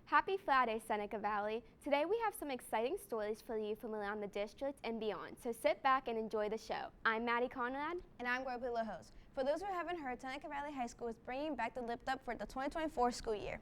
Happy Friday, Seneca Valley. Today we have some exciting stories for you from around the district and beyond, so sit back and enjoy the show. I'm Maddie Conrad. And I'm Gropey LaHose. For those who haven't heard, Seneca Valley High School is bringing back the Lift Up for the 2024 school year.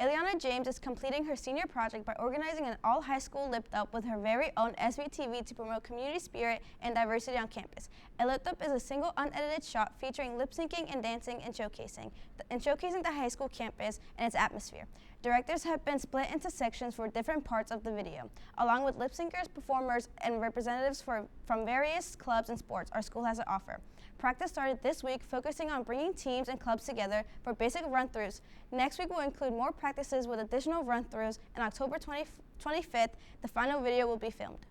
Ileana James is completing her senior project by organizing an all-high school Lift Up with her very own SVTV to promote community spirit and diversity on campus. A Lift Up is a single unedited shot featuring lip-syncing and dancing and showcasing the high school campus and its atmosphere. Directors have been split into sections for different parts of the video, along with lip-syncers, performers, and representatives from various clubs and sports our school has to offer. Practice started this week, focusing on bringing teams and clubs together for basic run-throughs. Next week will include more practices with additional run-throughs, and October 25th, the final video will be filmed.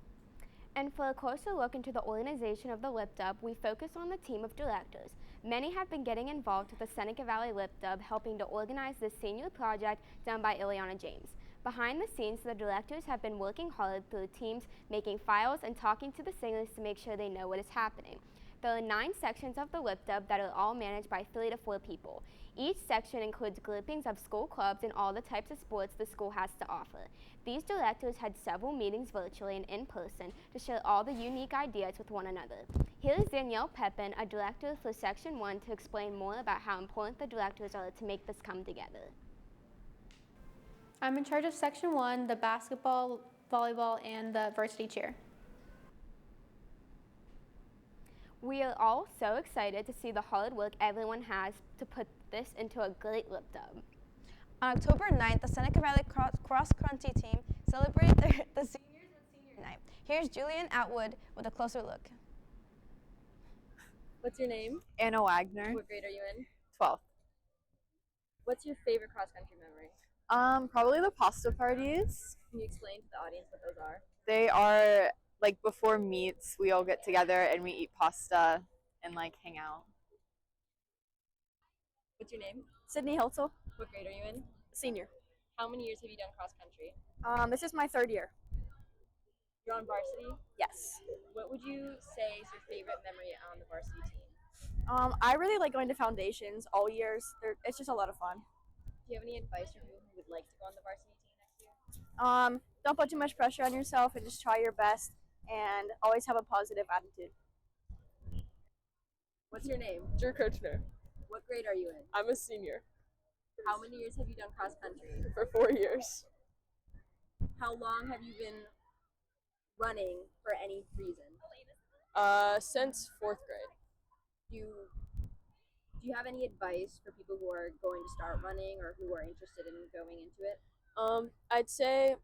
And for a closer look into the organization of the Lift Up, we focus on the team of directors. Many have been getting involved with the Seneca Valley Lift Up, helping to organize this senior project done by Ileana James. Behind the scenes, the directors have been working hard through teams, making files and talking to the singers to make sure they know what is happening. There are 9 sections of the Lift Up that are all managed by 3 to 4 people. Each section includes groupings of school clubs and all the types of sports the school has to offer. These directors had several meetings virtually and in person to share all the unique ideas with one another. Here is Danielle Pepin, a director for Section 1, to explain more about how important the directors are to make this come together. I'm in charge of Section 1, the basketball, volleyball, and the varsity cheer. We are all so excited to see the hard work everyone has to put this into a great Lift Up. On October 9th, the Seneca Valley cross-country team celebrated the seniors at senior night. Here's Julian Atwood with a closer look. What's your name? Anna Wagner. What grade are you in? 12th. What's your favorite cross-country memory? Probably the pasta parties. Can you explain to the audience what those are? They are like before meets, we all get together and we eat pasta and like hang out. What's your name? Sydney Hiltzel, What grade are you in? senior. How many years have you done cross-country? This is my 3rd year. You're on varsity? Yes. What would you say is your favorite memory on the varsity team? I really like going to foundations all years. It's just a lot of fun. Do you have any advice for people who would like to go on the varsity team next year? Don't put too much pressure on yourself and just try your best and always have a positive attitude. What's your name? Drew Kirchner. What grade are you in? I'm a senior How many years have you done cross-country? for 4 years. How long have you been running for any reason? Since 4th grade. Do you have any advice for people who are going to start running or who are interested in going into it? I'd say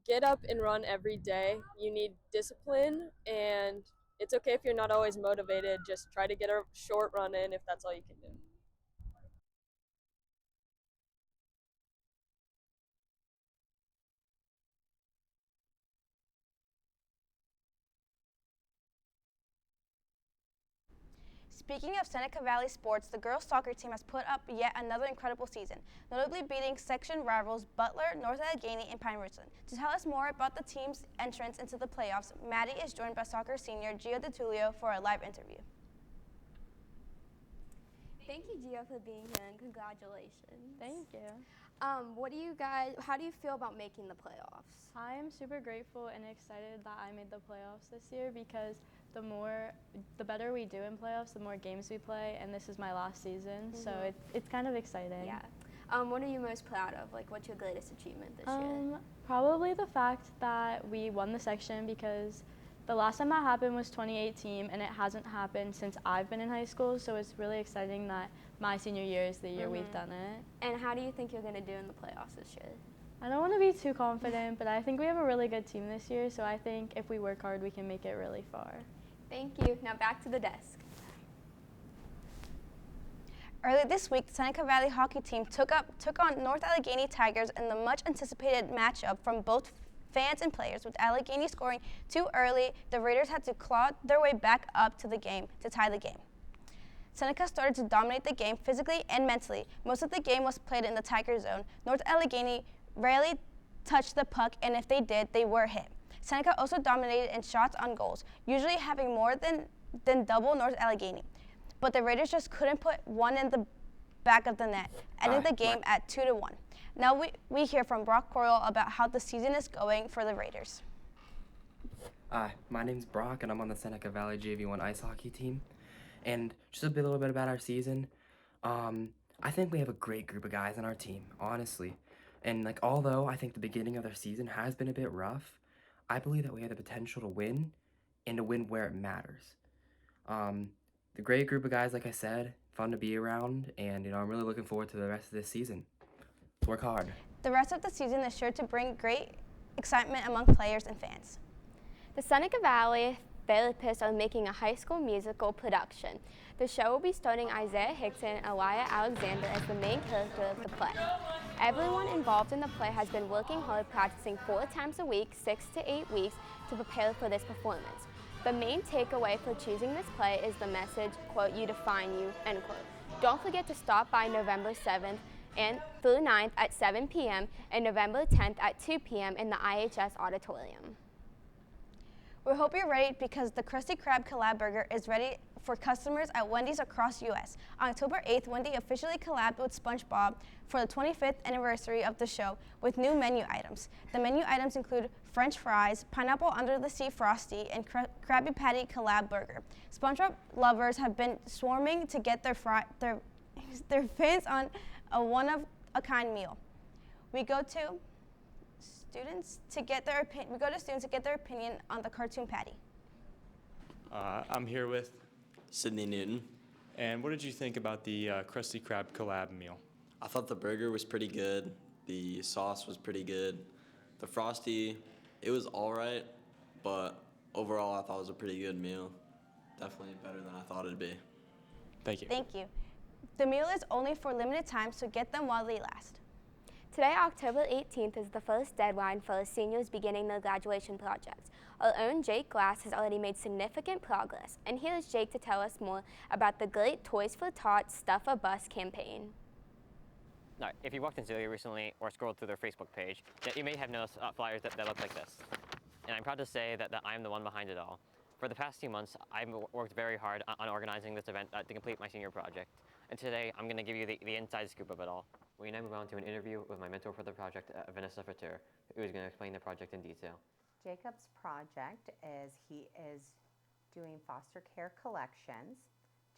get up and run every day. You need discipline, and it's okay if you're not always motivated. Just try to get a short run in if that's all you can do. Speaking of Seneca Valley sports, the girls soccer team has put up yet another incredible season, notably beating section rivals Butler, North Allegheny, and Pine Ridgeland. To tell us more about the team's entrance into the playoffs, Maddie is joined by soccer senior Gio DeTulio for a live interview. Thank you, Gio, for being here, and congratulations. Thank you. How do you feel about making the playoffs? I'm super grateful and excited that I made the playoffs this year because the better we do in playoffs, the more games we play, and this is my last season, so it's kind of exciting. Yeah. What are you most proud of? Like, what's your greatest achievement this year? Probably the fact that we won the section because the last time that happened was 2018, and it hasn't happened since I've been in high school, so it's really exciting that my senior year is the year we've done it. And how do you think you're going to do in the playoffs this year? I don't want to be too confident, but I think we have a really good team this year, so I think if we work hard, we can make it really far. Thank you. Now back to the desk. Earlier this week, the Seneca Valley hockey team took on North Allegheny Tigers in the much-anticipated matchup from both fans and players. With Allegheny scoring too early, the Raiders had to claw their way back up to the game to tie the game. Seneca started to dominate the game physically and mentally. Most of the game was played in the Tiger zone. North Allegheny rarely touched the puck, and if they did, they were hit. Seneca also dominated in shots on goals, usually having more than double North Allegheny. But the Raiders just couldn't put one in the back of the net, ending the game at 2-1. Now we hear from Brock Coral about how the season is going for the Raiders. My name's Brock, and I'm on the Seneca Valley JV1 ice hockey team. And just a little bit about our season. I think we have a great group of guys on our team, honestly. And although I think the beginning of the season has been a bit rough, I believe that we have the potential to win, and to win where it matters. The great group of guys, like I said, fun to be around, and I'm really looking forward to the rest of this season. Let's work hard. The rest of the season is sure to bring great excitement among players and fans. The Seneca Valley therapists are making a high school musical production. The show will be starring Isaiah Hickson and Elia Alexander as the main character of the play. Everyone involved in the play has been working hard, practicing 4 times a week, 6 to 8 weeks, to prepare for this performance. The main takeaway for choosing this play is the message, quote, "You define you," end quote. Don't forget to stop by November 7th and through 9th at 7 p.m. and November 10th at 2 p.m. in the IHS auditorium. We hope you're ready because the Krusty Krab collab burger is ready for customers at Wendy's across U.S. On October 8th, Wendy officially collabed with SpongeBob for the 25th anniversary of the show with new menu items. The menu items include French fries, pineapple under the sea frosty, and Krabby Patty collab burger. SpongeBob lovers have been swarming to get their fans on a one-of-a-kind meal. We go to students to get their opinion on the cartoon patty. I'm here with Sydney Newton. And what did you think about the Krusty Krab collab meal? I thought the burger was pretty good. The sauce was pretty good. The Frosty, it was all right, but overall I thought it was a pretty good meal. Definitely better than I thought it'd be. Thank you. Thank you. The meal is only for limited time, so get them while they last. Today, October 18th, is the first deadline for seniors beginning their graduation projects. Our own Jake Glass has already made significant progress, and here's Jake to tell us more about the great Toys for Tots Stuff a Bus campaign. Now, if you walked into Celia recently or scrolled through their Facebook page, you may have noticed flyers that look like this. And I'm proud to say that I'm the one behind it all. For the past few months, I've worked very hard on organizing this event to complete my senior project. And today, I'm going to give you the inside scoop of it all. We now move on to an interview with my mentor for the project, Vanessa Frater, who is going to explain the project in detail. Jacob's project is he is doing foster care collections.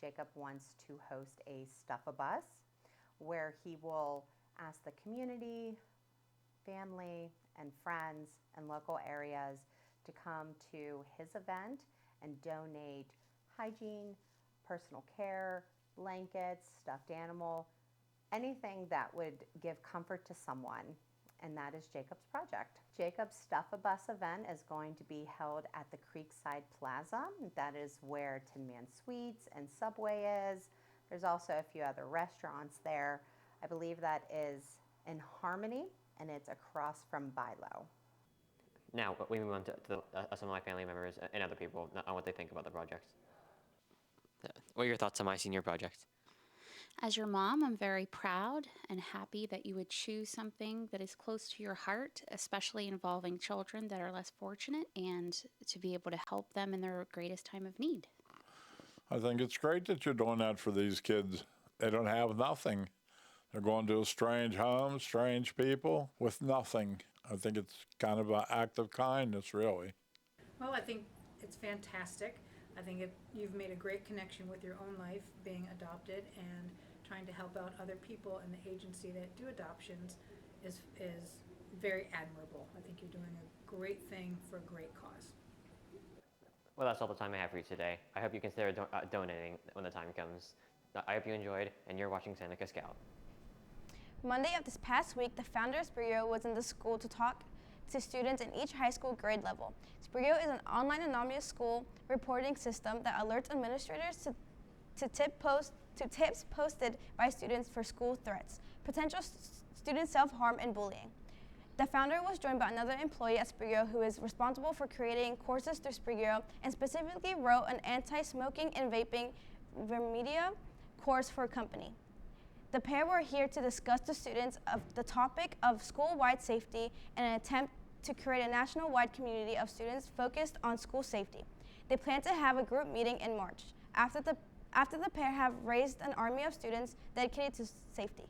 Jacob wants to host a Stuff-A-Bus where he will ask the community, family, and friends and local areas to come to his event and donate hygiene, personal care, blankets, stuffed animal, anything that would give comfort to someone, and that is Jacob's project. Jacob's Stuff-A-Bus event is going to be held at the Creekside Plaza. That is where Tin Man Sweets and Subway is. There's also a few other restaurants there. I believe that is in Harmony, and it's across from Bilo. Now, we move on to some of my family members and other people on what they think about the project. What are your thoughts on my senior project? As your mom, I'm very proud and happy that you would choose something that is close to your heart, especially involving children that are less fortunate, and to be able to help them in their greatest time of need. I think it's great that you're doing that for these kids. They don't have nothing. They're going to a strange home, strange people with nothing. I think it's kind of an act of kindness, really. Well, I think it's fantastic. I think you've made a great connection with your own life being adopted, and trying to help out other people in the agency that do adoptions is very admirable. I think you're doing a great thing for a great cause. Well, that's all the time I have for you today. I hope you consider donating when the time comes. I hope you enjoyed, and you're watching Seneca Scout. Monday of this past week, the Founders Bureau was in the school to talk to students in each high school grade level. Bureau is an online anonymous school reporting system that alerts administrators to tips posted by students for school threats, potential student self-harm, and bullying. The founder was joined by another employee at Bureau who is responsible for creating courses through Bureau and specifically wrote an anti-smoking and vaping media course for a company. The pair were here to discuss to students of the topic of school-wide safety and an attempt to create a national-wide community of students focused on school safety. They plan to have a group meeting in March. After the after the pair have raised an army of students dedicated to safety.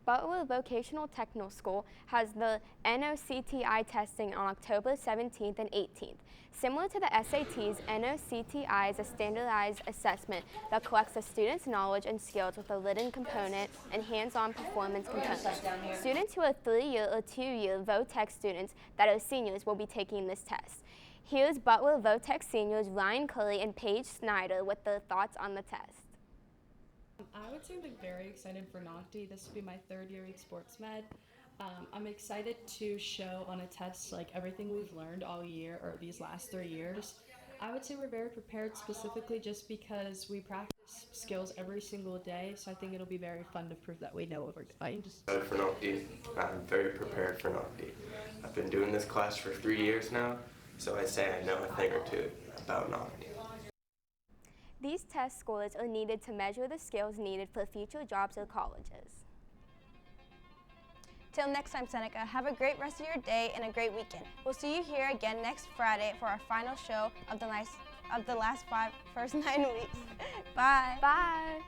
Butler Vocational Technical School has the NOCTI testing on October 17th and 18th. Similar to the SATs, NOCTI is a standardized assessment that collects the student's knowledge and skills with a written component and hands-on performance component. Students who are 3-year or 2-year VOTEC students that are seniors will be taking this test. Here's Butler VOTEC seniors Ryan Curry and Paige Snyder with their thoughts on the test. I would say I'm very excited for NOCTI. This will be my 3rd year in sports med. I'm excited to show on a test like everything we've learned all year or these last 3 years. I would say we're very prepared specifically just because we practice skills every single day, so I think it'll be very fun to prove that we know what we're doing. For NOCTI, I'm very prepared for NOCTI. I've been doing this class for 3 years now, so I'd say I know a thing or two about NOCTI. These test scores are needed to measure the skills needed for future jobs or colleges. Till next time, Seneca, have a great rest of your day and a great weekend. We'll see you here again next Friday for our final show of the first 9 weeks. Bye. Bye.